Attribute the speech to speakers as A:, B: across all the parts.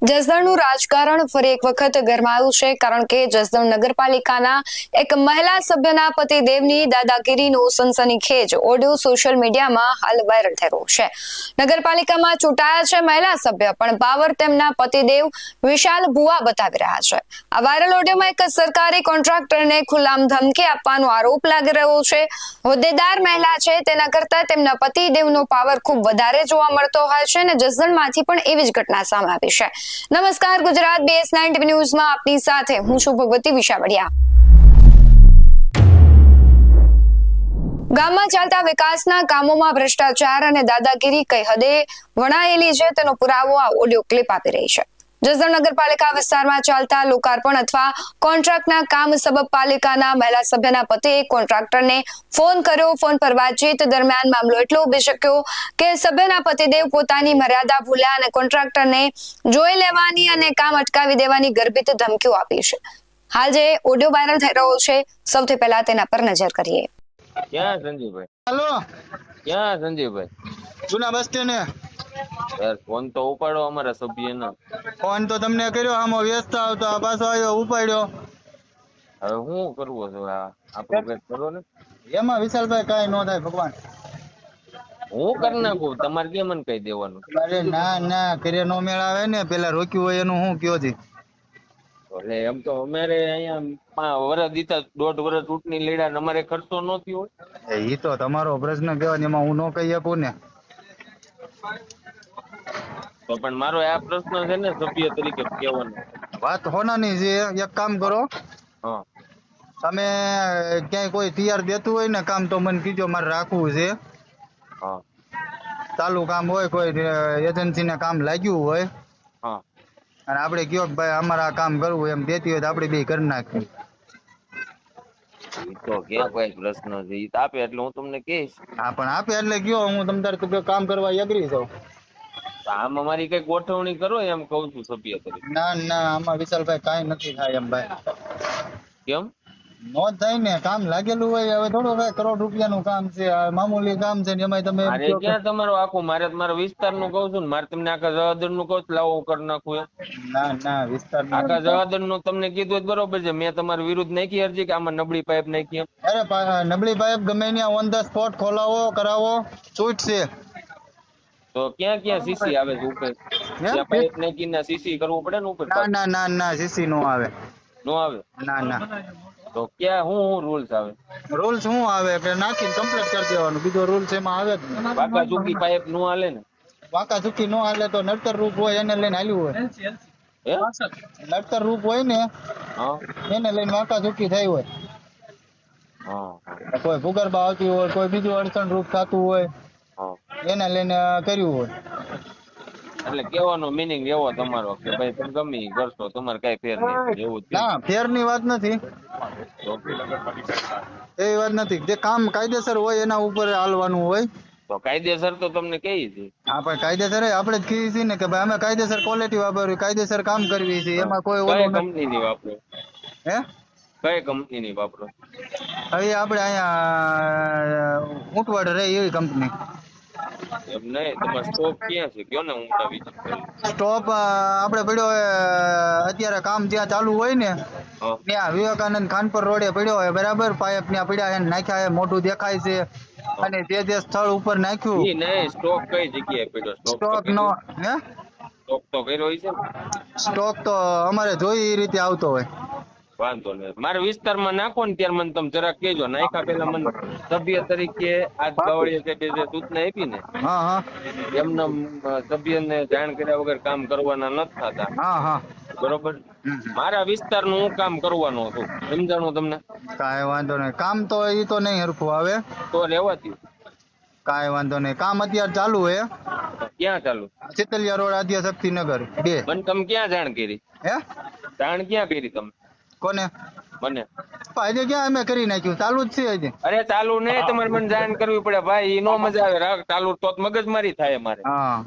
A: જસદણનું રાજકારણ ફરી એક વખત ગરમાયું છે, કારણ કે જસદણ નગરપાલિકાના એક મહિલા સભ્યના પતિદેવની દાદાગીરીનો સનસનીખેજ ઓડિયો સોશિયલ મીડિયામાં હાલ વાયરલ થઈ રહ્યો છે. નગરપાલિકામાં ચૂંટાયા છે મહિલા સભ્ય, પણ પાવર તેમના પતિદેવ વિશાલ ભુવા બતાવી રહ્યા છે. આ વાયરલ ઓડિયોમાં એક સરકારી કોન્ટ્રાક્ટરને ખુલ્લામ ધમકી આપવાનો આરોપ લાગી રહ્યો છે. હોદ્દેદાર મહિલા છે, તેના કરતા તેમના પતિદેવનો પાવર ખૂબ વધારે જોવા મળતો હોય છે, અને જસદણમાંથી પણ એવી જ ઘટના સામે આવી છે. નમસ્કાર, ગુજરાત BS9 TV ન્યૂઝમાં આપની સાથે હું છું ભગવતી વિશાવડિયા. ગામમાં ચાલતા વિકાસના કામોમાં ભ્રષ્ટાચાર અને દાદાગીરી કઈ હદે વણાયેલી છે, તેનો પુરાવો આ ઓડિયો ક્લિપ આપી રહી છે. જસદણ નગરપાલિકા વિસ્તારમાં ચાલતા લોકાર્પણ અથવા કોન્ટ્રાક્ટના કામ સબબ પાલિકાના મહિલા સભ્યના પતિએ કોન્ટ્રાક્ટરને ફોન કર્યો. ફોન પર વાતચીત દરમિયાન મામલો એટલો ઉભી કે સભ્યના પતિદેવ પોતાની મર્યાદા ભૂલ્યા અને કોન્ટ્રાક્ટરને જોઈ લેવાની અને કામ અટકાવી દેવાની ગર્ભિત ધમકીઓ આપી છે. હાલ જે ઓડિયો વાયરલ થઈ રહ્યો છે, સૌથી પહેલા તેના પર નજર કરીએ.
B: ક્યાં સંજીવભાઈ?
C: હાલો,
B: ક્યાં સંજીવભાઈ?
C: જૂના બસ સ્ટેન્ડ.
B: યાર ફોન તો ઉપાડો અમારા સભ્યનો.
C: ફોન તો તમને કર્યો, આમાં વ્યસ્ત આવતો આ પાછો આવ્યો, ઉપાડ્યો.
B: હવે શું કરવું છે? આપણું કઈક કરો ને.
C: એમાં વિશાલભાઈ કાંઈ ન થાય, ભગવાન.
B: હું કરી નાખું, તમારે કેમ મને કહી દેવાનું?
C: અરે ના ના, ઘરે નો મેળ આવે ને, પેલા રોક્યું હોય એનું શું કયો છે?
B: એટલે એમ તો અમારે અહીંયા વર્ષ દીધા 1.5 વર્ષ ચૂંટણી લડ્યા ને અમારે ખર્ચો ન થયો હોય.
C: એ તો તમારો પ્રશ્ન કહેવાય, એમાં હું ન કહી શકું ને.
B: તો પણ મારો આ પ્રશ્ન છે ને સભ્ય તરીકે કહેવાનો.
C: વાત હોનાની છે. એક કામ કરો,
B: હા,
C: તમે ક્યાંય કોઈ તૈયાર દેતું હોય ને કામ તો મને કીજો, મારે રાખવું છે.
B: હા,
C: ચાલુ કામ હોય, કોઈ એજન્સી ને કામ લાગ્યું હોય
B: હા,
C: અને આપણે કયો કે ભાઈ અમારે આ કામ કરવું એમ દેતી હોય તો આપણે બે કરી નાખીએ.
B: એ તો કે કોઈ પ્રશ્ન છે એ આપે એટલે હું તમને કહીશ.
C: હા, પણ આપે એટલે કયો, હું તમ તારે કામ કરવા એગ્રી છું.
B: આમાં મારી કઈ ગોઠવણી કરો એમ કઉ છું સભ્ય તરીકે.
C: ના ના, આમાં વિશાલભાઈ કાંઈ નથી થાય એમ ભાઈ.
B: કેમ
C: નો થાય ને, કામ લાગેલું હોય. હવે થોડું કઈ કરોડ રૂપિયાનું કામ છે, આ મામૂલી કામ છે ને એમાં તમે એમ
B: મારે
C: કહો કે
B: ક્યાં તમારું આખું, મારે તમારા વિસ્તાર નું કઉ છું ને, મારે તમને આખા જવાદર નું કઉ છું, લાવો હું કરી નાખું એમ.
C: ના ના, વિસ્તારમાં
B: આખા જવાદર નું તમને કીધું જ બરોબર છે. મેં તમારી વિરુદ્ધ નાખી અરજી કે આમાં નબળી પાઇપ નાખી એમ.
C: અરે નબળી પાઇપ ગમે ત્યાં ઓન ધ સ્પોટ ખોલાવો, કરાવો, છૂટ છે.
B: તો ક્યાં ક્યાં સીસી આવે છે ઉપર? ત્યાં પાઇપ નાખીને સીસી કરવું પડે ને ઉપર?
C: ના ના ના ના, સીસી નો આવે.
B: નો આવે?
C: ના ના.
B: તો ક્યાં હું રૂલ્સ આવે?
C: રૂલ્સ શું આવે કે નાખીને કમ્પ્લીટ કરી દેવાનું, બીજો રૂલ્સ એમાં આવે જ નહીં.
B: વાંકા ચૂકી પાઇપ નો હાલે ને?
C: વાંકા ચૂકી નો હાલે તો નડતર રૂપ હોય એને લઈને હાલ્યું હોય.
B: હે?
C: નડતર રૂપ હોય ને
B: હા,
C: એને લઈને વાંકા ચૂકી થઈ હોય.
B: હા,
C: કોઈ ભૂગર્ભ આવતી હોય, કોઈ બીજું અડચણ રૂપ થતું હોય,
B: હા.
C: એને લઈને કર્યું હોય.
B: એટલે કેવાનો મીનિંગ એવો તમારો કે ભાઈ તમે ગમે ઈ કરશો, તમારે કઈ ફેર નહીં એવું જ છે.
C: ના, ફેરની વાત નથી, એવી વાત નથી. જે કામ કાયદેસર હોય એના ઉપર હાલવાનું હોય.
B: તો કાયદેસર તો તમને કહી છે.
C: હા, પણ કાયદેસર આપણે જ કહીએ છીએ ને કે ભાઈ અમે કાયદેસર ક્વોલિટી વાપરવી, કાયદેસર કામ કરવી છે, એમાં કોઈ
B: કઈ
C: ઓલું નથી.
B: કંપનીની વાપરો?
C: હે,
B: કઈ કંપનીની વાપરો?
C: હવે આપણે અહીંયા ઊંટવાડ રહે એવી કંપની.
B: એમ નહીં, તમારો સ્ટોક ક્યાં છે કયો ને, હું નવી
C: સ્ટોપ આપણે પડ્યો હોય અત્યારે કામ જ્યાં ચાલુ હોય ને
B: હા,
C: ત્યાં વિવેકાનંદ ખાનપર રોડે પડ્યો હોય, બરાબર. પાઇપ ત્યાં પડ્યા છે, નાખ્યા છે, મોટું દેખાય છે. અને જે સ્થળ ઉપર નાખ્યું
B: ઈ નહીં, સ્ટોક કઈ જગ્યાએ પડ્યો? સ્ટોક તો
C: સ્ટોક નો, હે,
B: સ્ટોક તો કર્યો છે ને?
C: સ્ટોક તો અમારે જોઈ એ રીતે આવતો હોય.
B: વાંધો નહીં, મારા વિસ્તારમાં નાખો ને ત્યારે મને તમે જરાક કહેજો. નાખ્યા પેલા મને સભ્ય તરીકે આજ ગાવડિયા સાહેબે જે સૂચના આપી ને,
C: હા હા
B: એમના સભ્યને જાણ કર્યા વગર કામ કરવાના નથી થતા,
C: હા હા,
B: બરોબર? મારા વિસ્તારનું હું કામ કરવાનું હતું, સમજાણું તમને?
C: કાંઈ વાંધો નહીં. કામ તો ઈ તો નહીં હરખું આવે.
B: તો રહેવાતી.
C: કાંઈ વાંધો નહીં. કામ અત્યારે ચાલુ હે.
B: ક્યાં ચાલુ?
C: ચિતલિયા રોડ, આદ્ય શક્તિનગર 2.
B: મને તમે ક્યાં જાણ કરી?
C: હે,
B: જાણ ક્યાં કરી તમે
C: કોને?
B: મને?
C: હજી ક્યાં અમે કરી નાખ્યું, ચાલુ જ છે હજી.
B: અરે ચાલુ નહીં, તમારે મને જાણ કરવી પડે ભાઈ, ઈ નો મજા આવે. ચાલુ તો મગજમારી થાય મારે.
C: હા,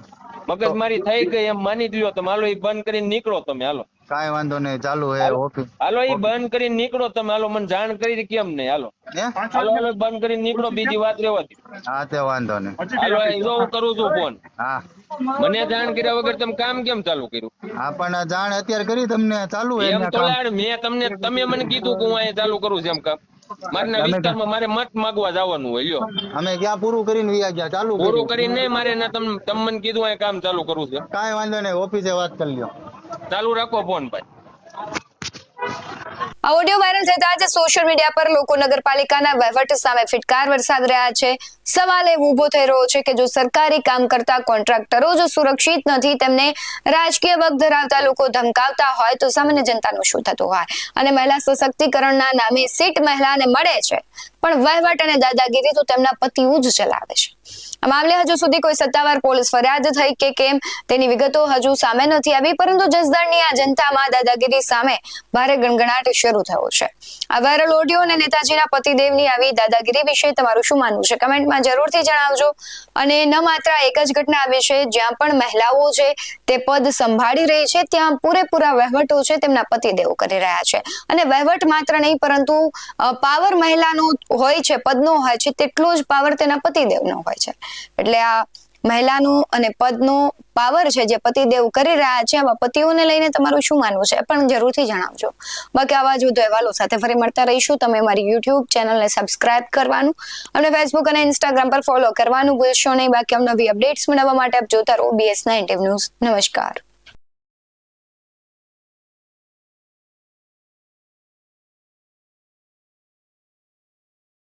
B: મગજમારી થઈ ગઈ એમ માની લ્યો તમે. હાલો ઈ બંધ કરીને નીકળો તમે. હાલો
C: કાંઈ વાંધો નહીં, ચાલુ હે ઓફિસ.
B: હાલો ઈ બંધ કરીને નીકળો તમે. હાલો મને જાણ કરી કેમ નહીં. હાલો
C: હે?
B: હાલો હાલો બંધ કરીને નીકળો, બીજી વાત રહેવા દો.
C: હા તે વાંધો નહીં.
B: હાલો જો હું કરું છું ફોન.
C: હા
B: મને જાણ કર્યા વગર તમે કામ કેમ ચાલુ કર્યું?
C: હા પણ જાણ અત્યારે કરી તમને, ચાલુ હે
B: એમ
C: એમના
B: તો
C: કામ.
B: યાર મેં તમને, તમે મને કીધું કે હું અહીંયા ચાલુ કરું છું એમ કામ. મારના વિસ્તારમાં મારે મત માંગવા જવાનું હોય. લ્યો
C: અમે ક્યાં પૂરું કરીને વયા ગયા, ચાલુ
B: પૂરું
C: કર્યું.
B: કરીને નહીં મારે ના તમે મને કીધું અહીંયા કામ ચાલુ કરવું છે.
C: કાંઈ વાંધો નહીં, ઓફિસે વાત કરી લ્યો.
B: ચાલુ રાખો ફોન ભાઈ.
A: આ ઓડિયો વાયરલ થતા જ સોશિયલ મીડિયા પર લોકો નગરપાલિકાના વહીવટ સામે ફિટકાર વરસાવી રહ્યા છે. સવાલ એવો ઊભો થઈ રહ્યો છે કે જો સરકારી કામ કરતા કોન્ટ્રાક્ટરો જો સુરક્ષિત નથી, તેમને રાજકીય વગ ધરાવતા લોકો ધમકાવતા હોય તો સામાન્ય જનતાનું શું થતું હોય? અને મહિલા સશક્તિકરણના નામે સીટ મહિલાને મળે છે, પણ વહીવટ અને દાદાગીરી તો તેમના પતિઓ જ ચલાવે છે. આ મામલે હજુ સુધી કોઈ સત્તાવાર પોલીસ ફરિયાદ થઈ કે કેમ તેની વિગતો હજુ સામે નથી આવી, પરંતુ જસદણની આ જનતામાં દાદાગીરી સામે ભારે ગણગણાટ શરૂ થયો છે. આ વાયરલ ઓડિયો અને નેતાજીના પતિદેવની આવી દાદાગીરી વિશે તમારું શું માનવું છે? કમેન્ટમાં જરૂરથી જણાવજો. અને ન માત્ર એક જ ઘટના આવી છે જ્યાં પણ મહિલાઓ છે તે પદ સંભાળી રહી છે, ત્યાં પૂરેપૂરા વહીવટો છે તેમના પતિદેવ કરી રહ્યા છે. અને વહીવટ માત્ર નહીં, પરંતુ પાવર મહિલાનો હોય છે, પદનો હોય છે, તેટલો જ પાવર તેના પતિદેવનો હોય છે. એટલે આ મહિલાનો અને પદનો પાવર છે જે પતિદેવ કરી રહ્યા છે. આવા પતિઓને લઈને તમારું શું માનવું છે પણ જરૂરથી જણાવજો. બાકી આવા જ વધુ અહેવાલો સાથે ફરી મળતા રહીશું. તમે મારી યુટ્યુબ ચેનલને સબસ્ક્રાઇબ કરવાનું અને ફેસબુક અને ઇન્સ્ટાગ્રામ પર ફોલો કરવાનું ભૂલશો નહીં. બાકી નવી અપડેટ્સ મેળવવા માટે આપ જોતા રહો BS9 ન્યૂઝ. નમસ્કાર.